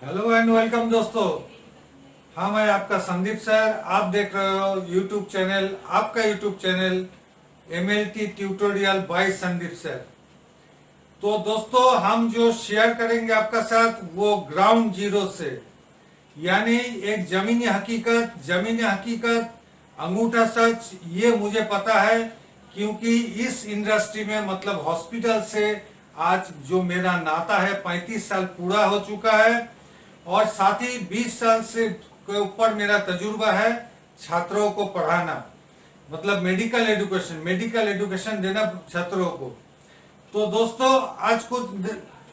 Hello and welcome दोस्तों। हाँ, मैं आपका संदीप सर। आप देख रहे हो यूट्यूब चैनल, आपका YouTube channel MLT tutorial bye Sandeep sir. तो दोस्तों, हम जो शेयर करेंगे आपका साथ वो ग्राउंड जीरो से, यानी एक जमीनी हकीकत अंगूठा सच। ये मुझे पता है क्योंकि इस इंडस्ट्री में मतलब हॉस्पिटल से आज जो मेरा नाता है 35 साल पूरा हो चुका है और साथ ही 20 साल से के ऊपर मेरा तजुर्बा है छात्रों को पढ़ाना, मतलब मेडिकल एजुकेशन देना छात्रों को। तो दोस्तों, आज कुछ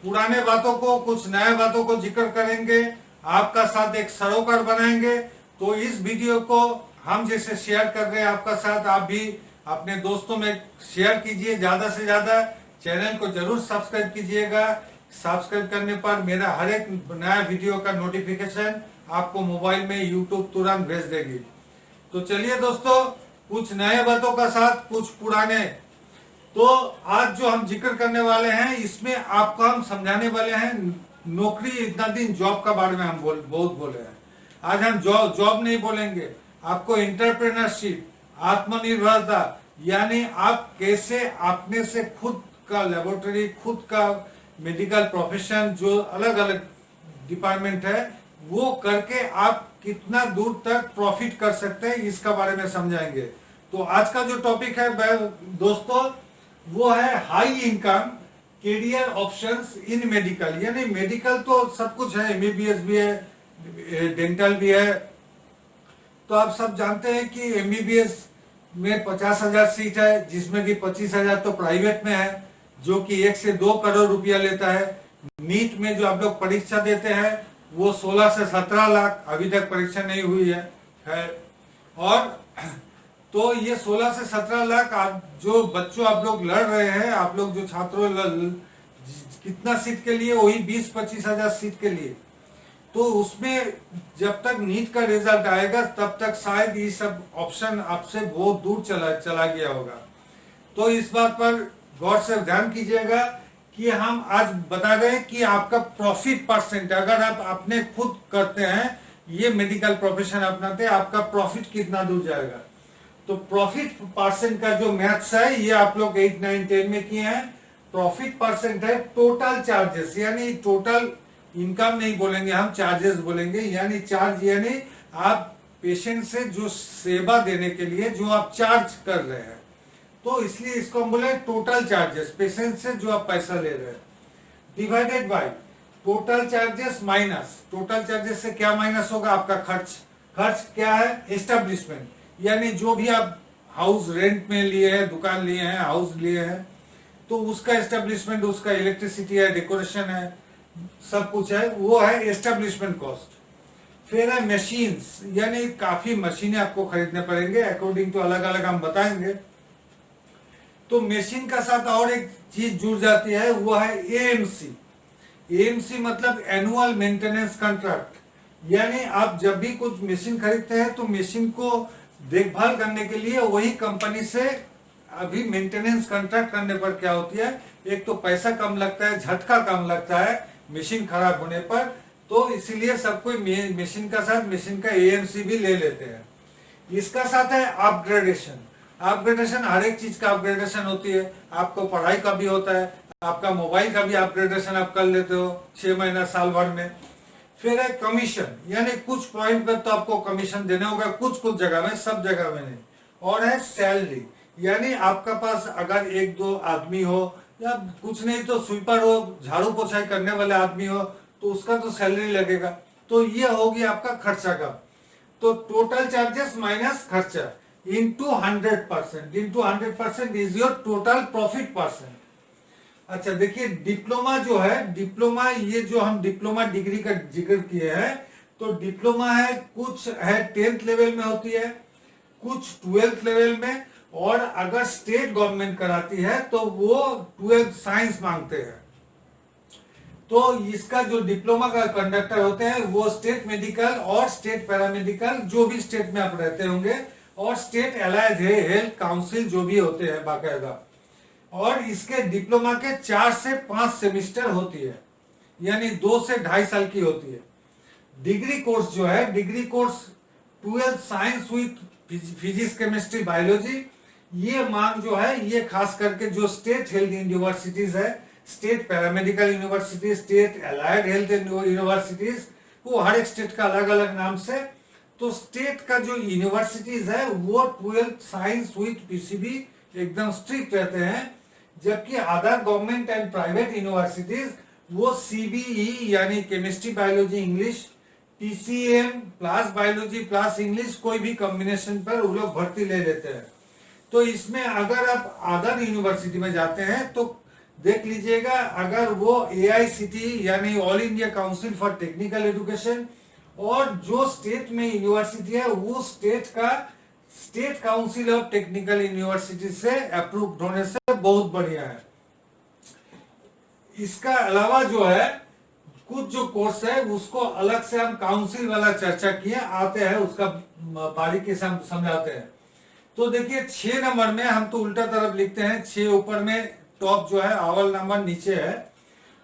पुराने बातों को, कुछ नए बातों को जिक्र करेंगे, आपका साथ एक सरोकार बनाएंगे। तो इस वीडियो को हम जैसे शेयर कर रहे हैं आपका साथ, आप भी अपने दोस्तों में शेयर कीजिए ज्यादा से ज्यादा। चैनल को जरूर सब्सक्राइब कीजिएगा। सब्सक्राइब करने पर मेरा हर एक नया वीडियो का नोटिफिकेशन आपको मोबाइल में यूट्यूब तुरंत भेज देगी। तो चलिए दोस्तों, कुछ नए बातों का साथ कुछ पुराने। तो आज जो हम जिक्र करने वाले हैं इसमें आपको हम समझाने वाले हैं नौकरी इतना दिन जॉब का बारे में हम बहुत बोले हैं। आज हम जॉब नहीं बोलेंगे, आपको एंटरप्रेन्योरशिप, आत्मनिर्भरता, यानी आप कैसे अपने से खुद का लेबोरेटरी, खुद का मेडिकल प्रोफेशन, जो अलग अलग डिपार्टमेंट है वो करके आप कितना दूर तक प्रॉफिट कर सकते हैं, इसका बारे में समझाएंगे। तो आज का जो टॉपिक है दोस्तों वो है high income career options in medical. यानी मेडिकल तो सब कुछ है, MBBS भी है, डेंटल भी है। तो आप सब जानते हैं कि MBBS में 50,000 सीट है, जिसमें कि 25,000 तो प्राइवेट में है, जो कि 1 से 2 करोड़ रुपया लेता है। नीट में जो आप लोग परीक्षा देते हैं वो 16 से 17 लाख, अभी तक परीक्षा नहीं हुई है। और तो ये 16 से 17 लाख आप जो बच्चों आप लोग लड़ रहे हैं, आप लोग जो छात्रों कितना सीट के लिए, वही 20-25 हजार सीट के लिए। तो उसमें जब तक नीट का रिजल्ट आएगा तब तक शायद ये सब ऑप्शन आपसे बहुत दूर चला गया होगा। तो इस बात पर गौर से ध्यान कीजिएगा कि हम आज बता रहे हैं कि आपका प्रॉफिट परसेंट, अगर आप अपने खुद करते हैं, ये मेडिकल प्रोफेशन अपनाते हैं, आपका प्रॉफिट कितना दूर जाएगा। तो प्रॉफिट परसेंट का जो मैथ्स है ये आप लोग 8, 9, 10 में किए हैं। प्रॉफिट परसेंट है टोटल चार्जेस, यानी टोटल इनकम नहीं बोलेंगे हम, चार्जेस बोलेंगे। यानी चार्ज यानी आप पेशेंट से जो सेवा देने के लिए जो आप चार्ज कर रहे हैं, तो इसलिए इसको हम बोले टोटल चार्जेस, पेशेंट से जो आप पैसा ले रहे हैं, divided by total charges minus. Total charges से क्या माइनस होगा? आपका खर्च क्या है? एस्टेब्लिशमेंट, यानी जो भी आप हाउस रेंट में लिए हैं, दुकान लिए हैं, हाउस लिए हैं, तो उसका एस्टेब्लिशमेंट, उसका इलेक्ट्रिसिटी है, डेकोरेशन है, सब कुछ है, वो है एस्टेब्लिशमेंट कॉस्ट। फिर है मशीन्स, यानी काफी मशीनें आपको खरीदने पड़ेंगे, अकॉर्डिंग टू अलग अलग हम बताएंगे। तो मशीन का साथ और एक चीज जुड़ जाती है, वो है AMC मतलब एनुअल मेंटेनेंस कॉन्ट्रैक्ट। यानी आप जब भी कुछ मशीन खरीदते हैं तो मशीन को देखभाल करने के लिए वही कंपनी से अभी मेंटेनेंस कॉन्ट्रैक्ट करने पर क्या होती है, एक तो पैसा कम लगता है, झटका कम लगता है मशीन खराब होने पर। तो इसीलिए सब कोई मशीन का साथ मशीन का AMC भी ले लेते हैं। इसका साथ है अपग्रेडेशन, हर एक चीज का अपग्रेडेशन होती है। आपको पढ़ाई का भी होता है, आपका मोबाइल का भी अपग्रेडेशन आप कर लेते हो 6 महीना साल भर में। फिर है कमीशन, यानी कुछ पॉइंट पर तो आपको कमीशन देना होगा, कुछ जगह में, सब जगह में नहीं। और है सैलरी, यानी आपका पास अगर 1-2 आदमी हो या कुछ नहीं तो स्वीपर हो, झाड़ू पोछाई करने वाले आदमी हो, तो उसका तो सैलरी लगेगा। तो ये होगी आपका खर्चा का। तो टोटल चार्जेस माइनस खर्चा into 100% is your total profit percent. अच्छा देखिए, डिप्लोमा जो है, डिप्लोमा ये जो हम डिप्लोमा डिग्री का जिक्र किए हैं, तो डिप्लोमा है, कुछ है 10th लेवल में होती है, कुछ 12th लेवल में, और अगर स्टेट गवर्नमेंट कराती है तो वो 12th साइंस मांगते हैं। तो इसका जो डिप्लोमा का कंडक्टर होते हैं वो स्टेट मेडिकल और स्टेट पैरामेडिकल, जो भी स्टेट में आप रहते होंगे, और स्टेट एलाइड हेल्थ काउंसिल जो भी होते हैं बाकायदा। और इसके डिप्लोमा के 4 से 5 सेमिस्टर होती है, यानी 2 से 2.5 साल की होती है। डिग्री कोर्स जो है, degree course 12 science with physics chemistry biology, ये मांग जो है ये खास करके जो स्टेट हेल्थ यूनिवर्सिटीज है, state paramedical university, state allied health universities, वो हर एक स्टेट का अलग अलग नाम से, तो स्टेट का जो यूनिवर्सिटीज है वो 12 साइंस विथ पीसीबी एकदम स्ट्रिक्ट रहते हैं, जबकि other government and private universities वो सीबीई यानी chemistry biology English, PCM plus biology plus English, कोई भी कॉम्बिनेशन पर वो लोग भर्ती ले लेते हैं। तो इसमें अगर आप अदर यूनिवर्सिटी में जाते हैं तो देख लीजिएगा, अगर वो एआईसीटी यानी all India council for technical education, और जो स्टेट में यूनिवर्सिटी है वो स्टेट का state council of technical university से अप्रूव्ड होने से बहुत बढ़िया है। इसका अलावा जो है कुछ जो कोर्स है उसको अलग से हम काउंसिल वाला चर्चा किए आते हैं, उसका बारीकी से हम समझाते हैं। तो देखिए 6 नंबर में हम तो उल्टा तरफ लिखते हैं, 6 ऊपर में टॉप जो है, अव्वल नंबर नीचे है।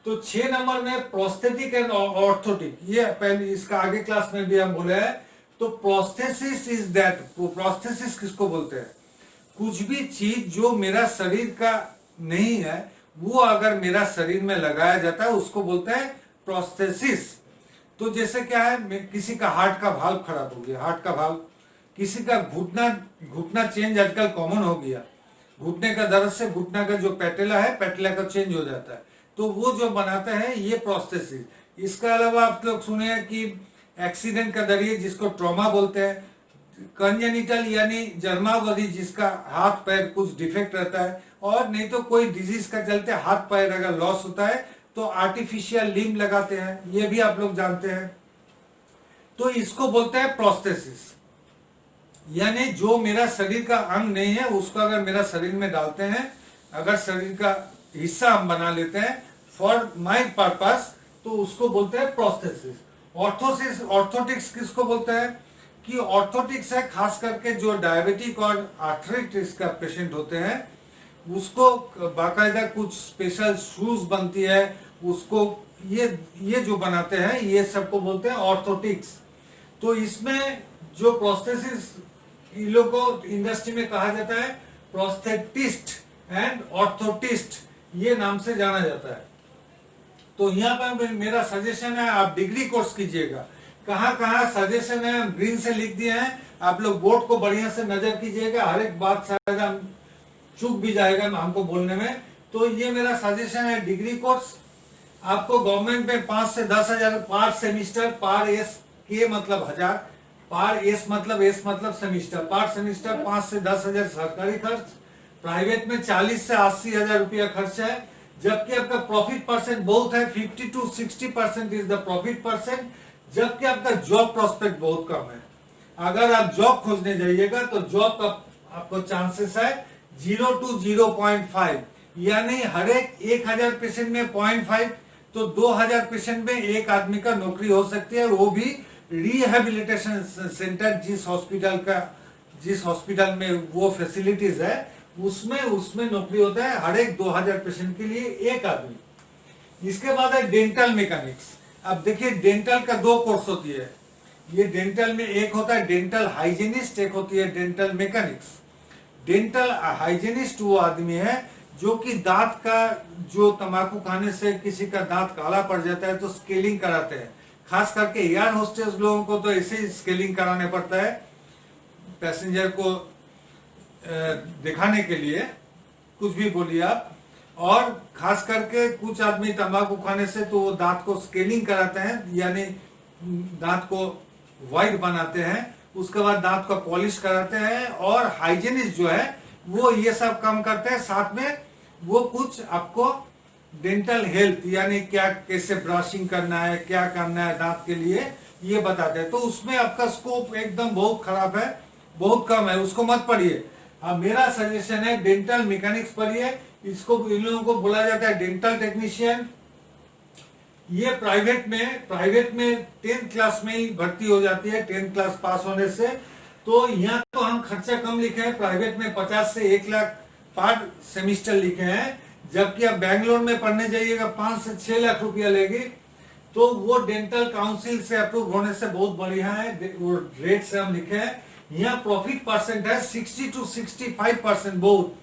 तो 6 नंबर में प्रोस्थेटिक एंड ऑर्थोटिक, ये पहले इसका आगे क्लास में भी हम बोले हैं। तो प्रोस्थेसिस इज दैट, प्रोस्थेसिस किसको बोलते हैं? कुछ भी चीज जो मेरा शरीर का नहीं है वो अगर मेरा शरीर में लगाया जाता है उसको बोलते हैं प्रोस्थेसिस। तो जैसे क्या है, किसी का हार्ट का भाल्व खराब हो गया, हार्ट का भाल्व, किसी का घुटना चेंज आजकल कॉमन हो गया, घुटने का दर्द से घुटना का जो पैटेला है, पैटेला का चेंज हो जाता है, तो वो जो बनाते हैं ये प्रोस्थेसिस। इसके अलावा आप लोग सुने हैं कि एक्सीडेंट का जरिए जिसको ट्रॉमा बोलते हैं, कंजेनिटल यानी जन्मावधि जिसका हाथ पैर कुछ डिफेक्ट रहता है, और नहीं तो कोई डिजीज का चलते हाथ पैर अगर लॉस होता है तो आर्टिफिशियल लिम्ब लगाते हैं, ये भी आप लोग जानते हैं। तो इसको बोलते हैं प्रोस्थेसिस, यानी जो मेरा शरीर का अंग नहीं है उसको अगर मेरा शरीर में डालते हैं, अगर शरीर का हिस्सा हम बना लेते हैं फॉर माई पर्पस, तो उसको बोलते हैं प्रोस्थेसिस। ऑर्थोटिक्स किसको बोलते हैं? कि ऑर्थोटिक्स है खास करके जो डायबिटिक और आर्थराइटिस का पेशेंट होते हैं, उसको बाकायदा कुछ स्पेशल शूज बनती है, उसको ये जो बनाते हैं ये सबको बोलते हैं ऑर्थोटिक्स। तो इसमें जो प्रोस्थेसिस, इन लोग को इंडस्ट्री में कहा जाता है प्रोस्थेटिस्ट एंड ऑर्थोटिस्ट, ये नाम से जाना जाता है। तो यहाँ पर मेरा सजेशन है आप डिग्री कोर्स कीजिएगा। कहाँ कहाँ सजेशन है हम ग्रीन से लिख दिए हैं, आप लोग बोर्ड को बढ़िया से नजर कीजिएगा, हर एक बात शायद हम चूक भी जाएगा हमको बोलने में। तो ये मेरा सजेशन है डिग्री कोर्स। आपको गवर्नमेंट में 5 से 10 हजार पर सेमिस्टर, पर एस के मतलब हजार, पर एस मतलब सेमिस्टर, पर सेमिस्टर 5 से 10 हजार सरकारी खर्च, प्राइवेट में 40 से 80 हजार रुपया खर्च है, जबकि आपका प्रॉफिट परसेंट बहुत है, 50 to 60% is the profit percent, जबकि आपका जॉब प्रोस्पेक्ट बहुत कम है। अगर आप जॉब खोजने जाइएगा तो जॉब का आपको चांसेस है 0 to 0.5, यानी हर एक 1000 पेशेंट में 0.5, तो 2000 पेशेंट में एक आदमी का नौकरी हो सकती है, वो भी रिहेबिलिटेशन सेंटर जिस हॉस्पिटल में वो फैसिलिटीज है उसमें नौकरी होता है हर एक 2000 पेशेंट के लिए एक आदमी। इसके बाद है डेंटल मैकेनिक्स। अब देखिए डेंटल का 2 कोर्स होती है, ये डेंटल में एक होता है डेंटल हाइजीनिस्ट, एक होती है डेंटल मैकेनिक्स। डेंटल हाइजीनिस्ट वो आदमी है जो कि दांत का, जो तंबाकू खाने से किसी का दांत काला पड़ जाता है तो स्केलिंग कराते हैं, खास करके एयर होस्टेस लोगों को तो ऐसे ही स्केलिंग कराने पड़ता है पैसेंजर को दिखाने के लिए, कुछ भी बोलिए आप। और खास करके कुछ आदमी तंबाकू खाने से तो वो दांत को स्केलिंग कराते हैं, यानी दांत को वाइट बनाते हैं, उसके बाद दांत को पॉलिश कराते हैं, और हाइजीनिस्ट जो है वो ये सब काम करते हैं, साथ में वो कुछ आपको डेंटल हेल्थ यानी क्या कैसे ब्रशिंग करना है, क्या करना है दांत के लिए, ये बताते हैं। तो उसमें आपका स्कोप एकदम बहुत खराब है, बहुत कम है, उसको मत पढ़िए। अब मेरा सजेशन है डेंटल मैकेनिक्स पढ़िए, इसको इन लोगों को बोला जाता है डेंटल टेक्नीशियन। ये प्राइवेट में 10th क्लास में ही भर्ती हो जाती है, 10th क्लास पास होने से। तो यहाँ तो हम खर्चा कम लिखे हैं, प्राइवेट में 50 से 1 लाख पर सेमिस्टर लिखे हैं, जबकि आप बैंगलोर में पढ़ने जाइएगा 5 से 6 लाख रुपया लेगी। तो वो डेंटल काउंसिल से अप्रूव होने से बहुत बढ़िया है। वो रेट से हम लिखे हैं, यहाँ प्रॉफिट परसेंट है 60 to 65% बहुत।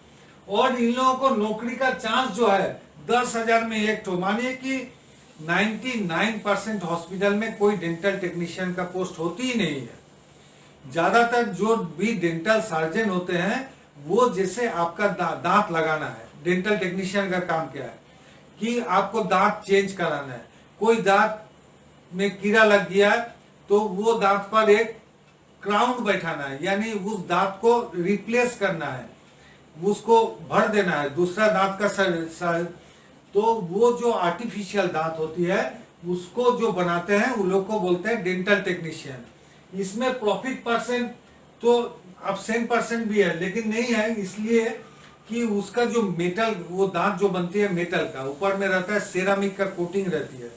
और इन लोगों को नौकरी का चांस जो है 10,000 में एक तो, मानिए कि 99% हॉस्पिटल में कोई डेंटल टेक्नीशियन का पोस्ट होती ही नहीं है। ज्यादातर जो भी डेंटल सर्जन होते हैं वो जैसे आपका दांत लगाना है, डेंटल टेक्नीशियन का काम क्या है कि आपको दांत चेंज कराना है। कोई दांत में कीड़ा लग गया तो वो दांत पर एक क्राउन बैठाना है, यानी उस दांत को रिप्लेस करना है, उसको भर देना है दूसरा दांत का तो वो जो आर्टिफिशियल दांत होती है उसको जो बनाते हैं उन लोग को बोलते हैं डेंटल टेक्नीशियन। इसमें प्रॉफिट परसेंट तो अब 10% भी है, लेकिन नहीं है इसलिए कि उसका जो मेटल, वो दांत जो बनती है मेटल का, ऊपर में रहता है सेरामिक का कोटिंग रहती है,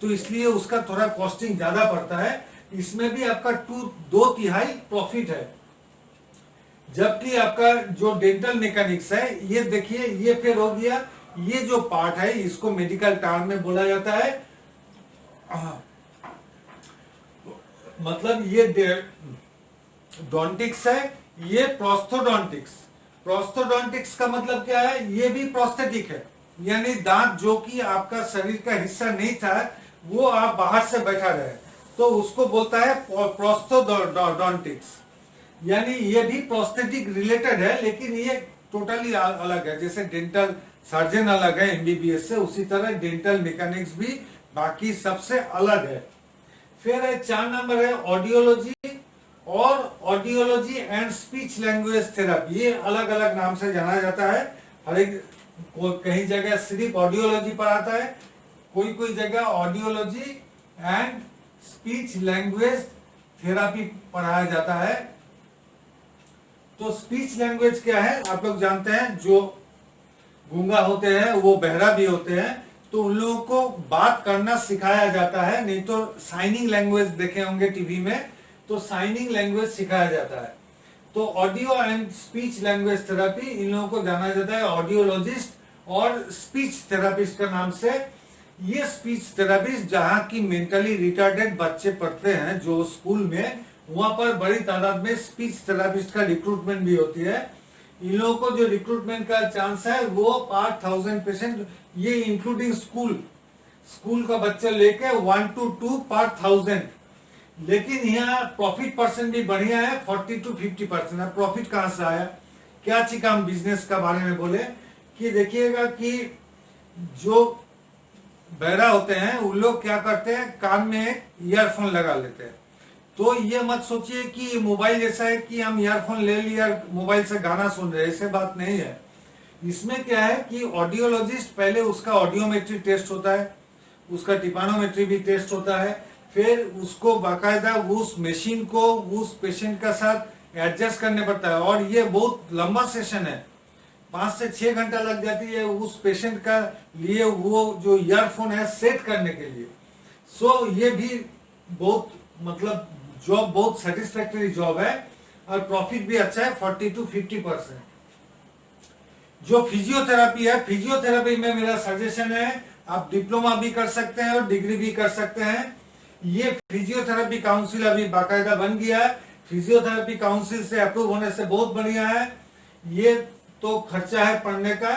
तो इसलिए उसका थोड़ा कॉस्टिंग ज्यादा पड़ता है। इसमें भी आपका 2/3 प्रॉफिट है। जबकि आपका जो डेंटल मैकेनिक्स है, ये देखिए ये फिर हो गया, ये जो पार्ट है इसको मेडिकल टर्म में बोला जाता है, मतलब ये डॉन्टिक्स है, ये प्रोस्थोडॉन्टिक्स। प्रोस्थोडॉन्टिक्स का मतलब क्या है, ये भी प्रोस्थेटिक है, यानी दांत जो कि आपका शरीर का हिस्सा नहीं था वो आप बाहर से बैठा रहे, तो उसको बोलता है प्रोस्थोडॉन्टिक्स। यानी ये भी प्रोस्थेटिक रिलेटेड है, लेकिन ये टोटली अलग है। जैसे डेंटल सर्जन अलग है एमबीबीएस से, उसी तरह डेंटल मैकेनिक्स भी बाकी सबसे अलग है। फिर है 4 नंबर है ऑडियोलॉजी, और audiology and speech language therapy. ये अलग अलग नाम से जाना जाता है। हर एक कहीं जगह सिर्फ ऑडियोलॉजी पढ़ाता है, कोई जगह audiology and speech language therapy पढ़ाया जाता है। तो स्पीच लैंग्वेज क्या है आप लोग जानते हैं, जो गूंगा होते हैं वो बहरा भी होते हैं, तो उन लोगों को बात करना सिखाया जाता है। नहीं तो साइनिंग लैंग्वेज देखे होंगे टीवी में, तो साइनिंग लैंग्वेज सिखाया जाता है। तो audio and speech language therapy, इन लोगों को जाना जाता है ऑडियोलॉजिस्ट और स्पीच थेरापिस्ट का नाम से। ये स्पीच थेरापिस्ट जहाँ की मेंटली रिटार्डेड बच्चे पढ़ते हैं जो स्कूल में, वहां पर बड़ी तादाद में स्पीच थेरापिस्ट का रिक्रूटमेंट भी होती है। इन लोगों को जो रिक्रूटमेंट का चांस है वो पर 1000 ये इंक्लूडिंग स्कूल का बच्चा लेके 1 to 2 पर 1000। लेकिन यहाँ प्रॉफिट परसेंट भी बढ़िया है, 40 to 50%। अब प्रॉफिट कहां से आया, क्या चीज हम बिजनेस का बारे में बोले कि देखिएगा कि जो बहरा होते हैं उन लोग क्या करते हैं, कान में ईयरफोन लगा लेते हैं। तो ये मत सोचिए कि मोबाइल जैसा है कि हम ईयरफोन ले लिया मोबाइल से गाना सुन रहे, ऐसे बात नहीं है। इसमें क्या है कि ऑडियोलॉजिस्ट पहले उसका ऑडियोमेट्री टेस्ट होता है, उसका टिम्पैनोमेट्री भी टेस्ट होता है, फिर उसको बाकायदा उस मशीन को उस पेशेंट का साथ एडजस्ट करने पड़ता है। और ये बहुत लंबा सेशन है, 5 से 6 घंटा लग जाती है उस पेशेंट का लिए वो जो ईयरफोन है सेट करने के लिए। सो ये भी बहुत मतलब जॉब बहुत सेटिस्फैक्टरी जॉब है और प्रॉफिट भी अच्छा है, 40 to 50%। जो फिजियोथेरापी है, फिजियोथेरापी में मेरा सजेशन है आप डिप्लोमा भी कर सकते हैं और डिग्री भी कर सकते हैं। ये फिजियोथेरापी काउंसिल अभी बाकायदा बन गया है, फिजियोथेरापी काउंसिल से अप्रूव होने से बहुत बढ़िया है। ये तो खर्चा है पढ़ने का।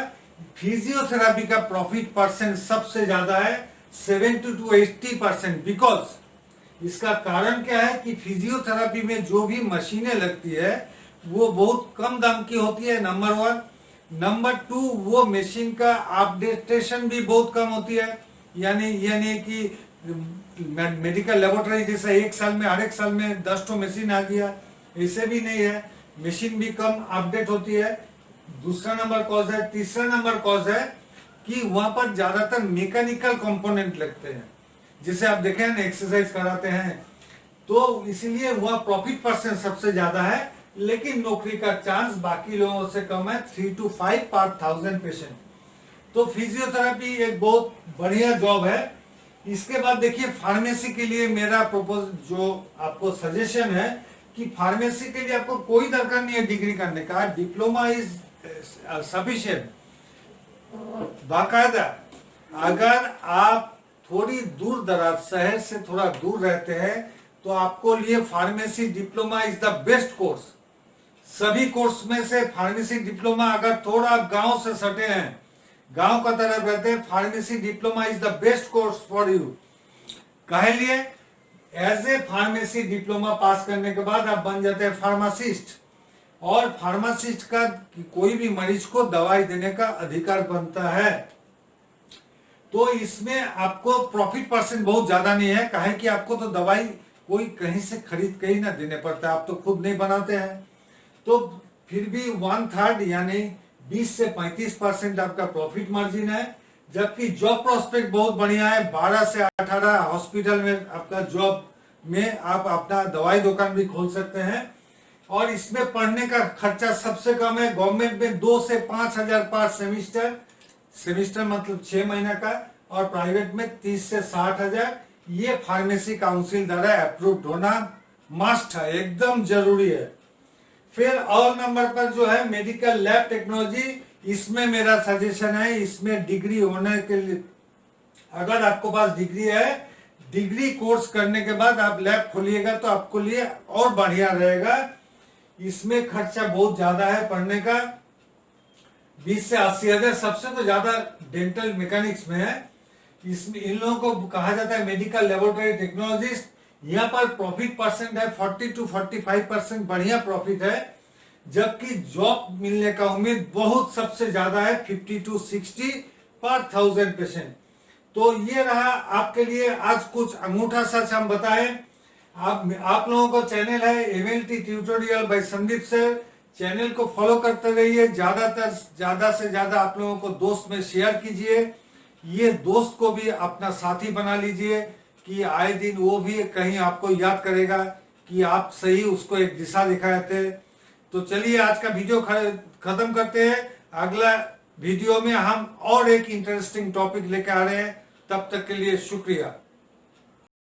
फिजियोथेरापी का प्रॉफिट परसेंट सबसे ज्यादा है, 70 to 80%। बिकॉज इसका कारण क्या है कि फिजियोथेरापी में जो भी मशीनें लगती है वो बहुत कम दाम की होती है, नंबर 1। नंबर 2, वो मशीन का अपडेटेशन भी बहुत कम होती है। यानी कि मेडिकल लेबोरेटरी जैसा एक साल में हर एक साल में 10 तो मशीन आ गया, ऐसे भी नहीं है, मशीन भी कम अपडेट होती है। दूसरा नंबर कॉज है। तीसरा नंबर कॉज है कि वहां पर ज्यादातर मैकेनिकल कंपोनेंट लगते हैं, जिसे आप देखें ना एक्सरसाइज कराते हैं, तो इसीलिए वह प्रॉफिट परसेंट सबसे ज्यादा है। लेकिन नौकरी का चांस बाकी लोगों से कम है, 3 to 5 पर 1000 पेशेंट। तो फिजियोथेरापी एक बहुत बढ़िया जॉब है। इसके बाद देखिए फार्मेसी के लिए मेरा प्रपोज जो आपको सजेशन है कि फार्मेसी के लिए आपको कोई दरकार नहीं है डिग्री करने का, डिप्लोमा इज सफिशिएंट। बाकायदा अगर आप थोड़ी दूर दराज शहर से थोड़ा दूर रहते हैं तो आपको लिए pharmacy diploma is the best course. सभी कोर्स में से फार्मेसी डिप्लोमा, अगर थोड़ा आप गांव से सटे हैं, गांव का तरफ रहते हैं, pharmacy diploma is the best course for you. कहे लिए as a pharmacy diploma pass करने के बाद आप बन जाते हैं फार्मासिस्ट, और फार्मासिस्ट का कोई भी मरीज को दवाई देने का अधिकार बनता है। तो इसमें आपको प्रॉफिट परसेंट बहुत ज्यादा नहीं है, काहे कि आपको तो दवाई कोई कहीं से खरीद के ही ना देने पड़ता है, आप तो खुद नहीं बनाते हैं। तो फिर भी 1/3 यानी 20 से 35% आपका प्रॉफिट मार्जिन है। जबकि जॉब प्रोस्पेक्ट बहुत बढ़िया है, 12 से 18 हॉस्पिटल में आपका जॉब में आप अपना दवाई दुकान भी खोल सकते हैं। और इसमें पढ़ने का खर्चा सबसे कम है, गवर्नमेंट में 2 से 5 हजार पर सेमिस्टर मतलब 6 महीने का, और प्राइवेट में 30 से 60 हजार। ये फार्मेसी काउंसिल द्वारा अप्रूव्ड होना मस्ट है, एकदम जरूरी है। फिर और नंबर पर जो है मेडिकल लैब टेक्नोलॉजी, इसमें मेरा सजेशन है, इसमें डिग्री होने के लिए, अगर आपको पास डिग्री है, डिग्री कोर्स करने के बाद आप लैब खोलिएगा तो आपको लिए और बढ़िया रहेगा। इसमें खर्चा बहुत ज्यादा है पढ़ने का, 20 से 80 हजार। सबसे तो ज्यादा डेंटल मैकेनिक्स में है। इसमें इन लोगों को कहा जाता है मेडिकल लेबोरेटरी टेक्नोलॉजिस्ट। यहाँ पर प्रॉफिट परसेंट है 40 to 45%, बढ़िया प्रॉफिट है। जबकि जॉब मिलने का उम्मीद बहुत सबसे ज्यादा है, 50 to 60 पर 1000 पेशेंट। तो ये रहा आपके लिए आज कुछ अंगूठा सच हम बताएं। आप लोगों को चैनल है MLT tutorial bye Sandeep sir, channel को फॉलो करते रहिए। ज्यादा से ज्यादा आप लोगों को दोस्त में शेयर कीजिए। ये दोस्त को भी अपना साथी बना लीजिए कि आए दिन वो भी कहीं आपको याद करेगा कि आप सही उसको एक दिशा दिखाए थे। तो चलिए आज का वीडियो खत्म करते हैं। अगला वीडियो में हम और एक इंटरेस्टिंग टॉपिक लेकर आ रहे हैं। तब तक के लिए शुक्रिया।